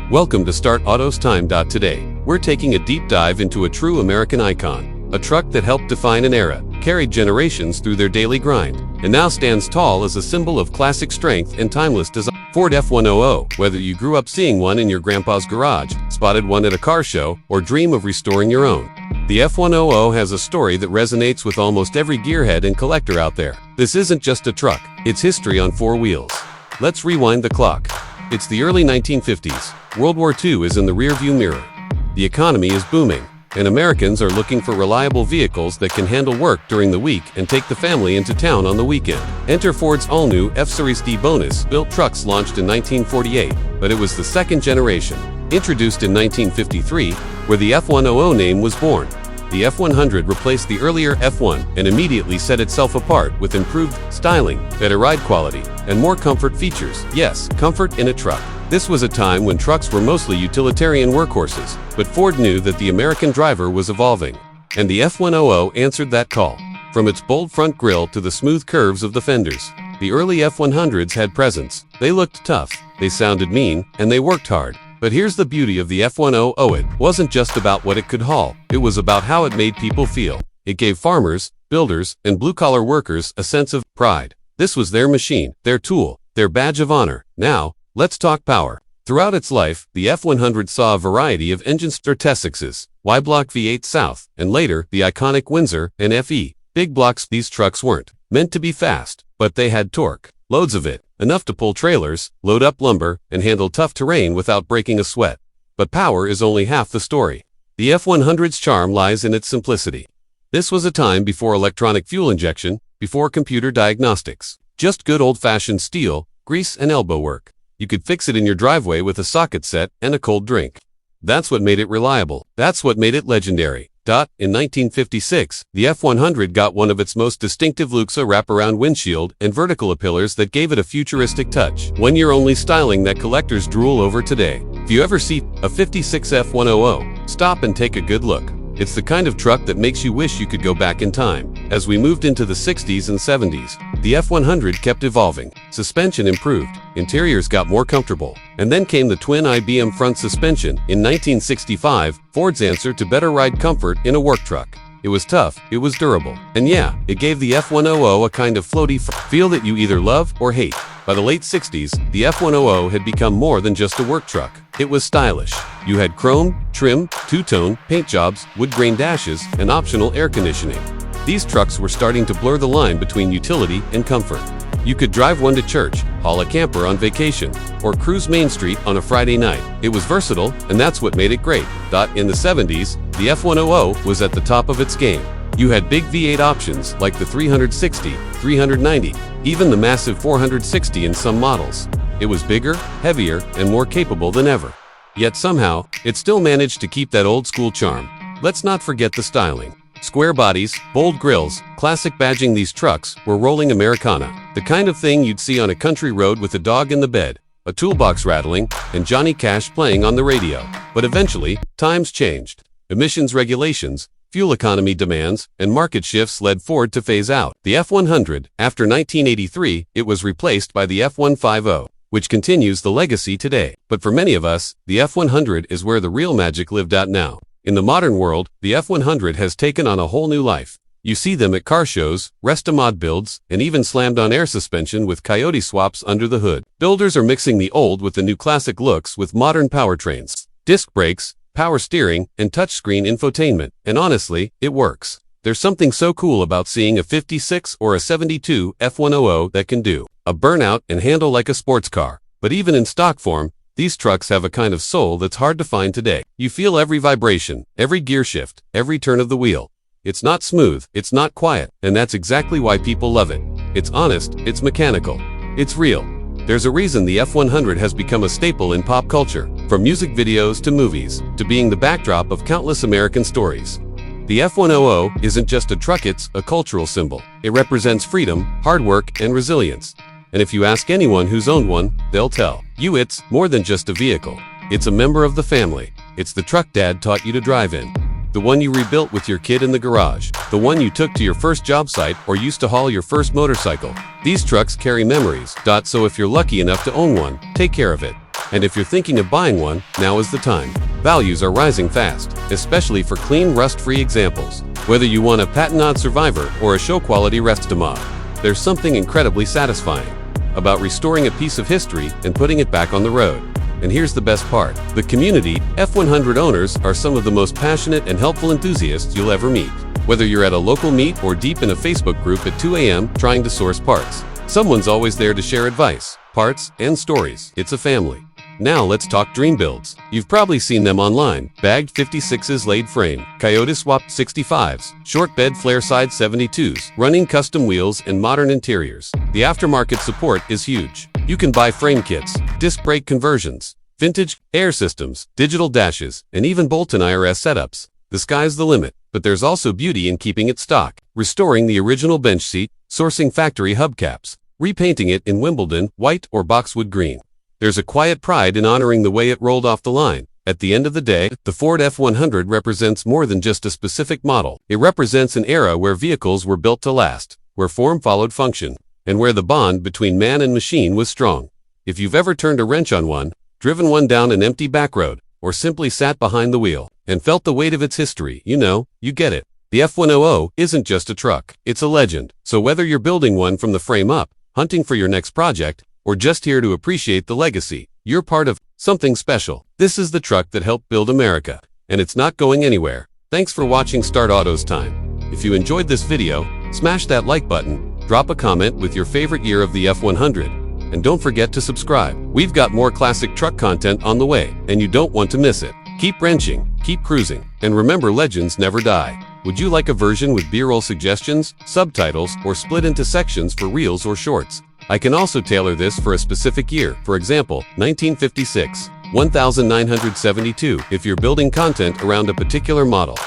Welcome to Start Auto's Time. Today, we're taking a deep dive into a true American icon, a truck that helped define an era, carried generations through their daily grind, and now stands tall as a symbol of classic strength and timeless design. Ford F-100. Whether you grew up seeing one in your grandpa's garage, spotted one at a car show, or dream of restoring your own, the F-100 has a story that resonates with almost every gearhead and collector out there. This isn't just a truck, it's history on four wheels. Let's rewind the clock. It's the early 1950s. World War II is in the rearview mirror. The economy is booming, and Americans are looking for reliable vehicles that can handle work during the week and take the family into town on the weekend. Enter Ford's all-new F-Series D bonus-built trucks launched in 1948, but it was the second generation, introduced in 1953, where the F-100 name was born. The F-100 replaced the earlier F-1 and immediately set itself apart with improved styling, better ride quality, and more comfort features. Yes, comfort in a truck. This was a time when trucks were mostly utilitarian workhorses, but Ford knew that the American driver was evolving, and the F-100 answered that call. From its bold front grille to the smooth curves of the fenders, the early F-100s had presence. They looked tough, they sounded mean, and they worked hard. But here's the beauty of the F-100. It wasn't just about what it could haul, it was about how it made people feel. It gave farmers, builders, and blue-collar workers a sense of pride. This was their machine, their tool, their badge of honor. Now, let's talk power. Throughout its life, the F-100 saw a variety of engines: T6s, Y-block V8 South, and later, the iconic Windsor and FE. Big blocks. These trucks weren't meant to be fast, but they had torque. Loads of it. Enough to pull trailers, load up lumber, and handle tough terrain without breaking a sweat. But power is only half the story. The F-100's charm lies in its simplicity. This was a time before electronic fuel injection, before computer diagnostics. Just good old-fashioned steel, grease, and elbow work. You could fix it in your driveway with a socket set and a cold drink. That's what made it reliable. That's what made it legendary. In 1956, the F-100 got one of its most distinctive Luxa wraparound windshield and vertical pillars that gave it a futuristic touch. One-year-only styling that collectors drool over today. If you ever see a 56 F-100, stop and take a good look. It's the kind of truck that makes you wish you could go back in time. As we moved into the 60s and 70s, the F-100 kept evolving. Suspension improved, interiors got more comfortable, and then came the twin IBM front suspension. In 1965, Ford's answer to better ride comfort in a work truck. It was tough, it was durable, and yeah, it gave the F-100 a kind of floaty feel that you either love or hate. By the late 60s, the F-100 had become more than just a work truck. It was stylish. You had chrome, trim, two-tone, paint jobs, wood grain dashes, and optional air conditioning. These trucks were starting to blur the line between utility and comfort. You could drive one to church, haul a camper on vacation, or cruise Main Street on a Friday night. It was versatile, and that's what made it great. In the 70s, the F-100 was at the top of its game. You had big V8 options like the 360, 390, even the massive 460 in some models. It was bigger, heavier, and more capable than ever. Yet somehow, it still managed to keep that old-school charm. Let's not forget the styling. Square bodies, bold grills, classic badging. These trucks were rolling Americana, the kind of thing you'd see on a country road with a dog in the bed, a toolbox rattling, and Johnny Cash playing on the radio. But eventually, times changed. Emissions regulations, fuel economy demands, and market shifts led Ford to phase out the F-100. After 1983, it was replaced by the F-150, which continues the legacy today. But for many of us, the F-100 is where the real magic lived out now. In the modern world, the F-100 has taken on a whole new life. You see them at car shows, rest-a-mod builds, and even slammed-on air suspension with coyote swaps under the hood. Builders are mixing the old with the new classic looks with modern powertrains, disc brakes, power steering, and touchscreen infotainment. And honestly, it works. There's something so cool about seeing a 56 or a 72 F-100 that can do a burnout and handle like a sports car. But even in stock form, these trucks have a kind of soul that's hard to find today. You feel every vibration, every gear shift, every turn of the wheel. It's not smooth, it's not quiet, and that's exactly why people love it. It's honest, it's mechanical, it's real. There's a reason the F-100 has become a staple in pop culture, from music videos to movies, to being the backdrop of countless American stories. The F-100 isn't just a truck, it's a cultural symbol. It represents freedom, hard work, and resilience. And if you ask anyone who's owned one, they'll tell you it's more than just a vehicle. It's a member of the family. It's the truck Dad taught you to drive in. The one you rebuilt with your kid in the garage. The one you took to your first job site or used to haul your first motorcycle. These trucks carry memories. So if you're lucky enough to own one, take care of it. And if you're thinking of buying one, now is the time. Values are rising fast, especially for clean, rust-free examples. Whether you want a patent survivor or a show-quality rest-a-mod, there's something incredibly satisfying about restoring a piece of history and putting it back on the road. And here's the best part. The community, F-100 owners, are some of the most passionate and helpful enthusiasts you'll ever meet. Whether you're at a local meet or deep in a Facebook group at 2 a.m. trying to source parts, someone's always there to share advice, parts, and stories. It's a family. Now let's talk dream builds. You've probably seen them online. Bagged 56s laid frame, Coyote swapped 65s, short bed flare side 72s, running custom wheels and modern interiors. The aftermarket support is huge. You can buy frame kits, disc brake conversions, vintage air systems, digital dashes, and even bolt-in IRS setups. The sky's the limit, but there's also beauty in keeping it stock, restoring the original bench seat, sourcing factory hubcaps, repainting it in Wimbledon, white or boxwood green. There's a quiet pride in honoring the way it rolled off the line. At the end of the day, the Ford F-100 represents more than just a specific model. It represents an era where vehicles were built to last, where form followed function, and where the bond between man and machine was strong. If you've ever turned a wrench on one, driven one down an empty back road, or simply sat behind the wheel and felt the weight of its history, you get it. The F-100 isn't just a truck, it's a legend. So whether you're building one from the frame up, hunting for your next project, or just here to appreciate the legacy, you're part of something special. This is the truck that helped build America, and it's not going anywhere. Thanks for watching Start Auto's Time. If you enjoyed this video, smash that like button, drop a comment with your favorite year of the F-100, and don't forget to subscribe. We've got more classic truck content on the way, and you don't want to miss it. Keep wrenching, keep cruising, and remember, legends never die. Would you like a version with B-roll suggestions, subtitles, or split into sections for reels or shorts? I can also tailor this for a specific year, for example, 1956, 1972, if you're building content around a particular model.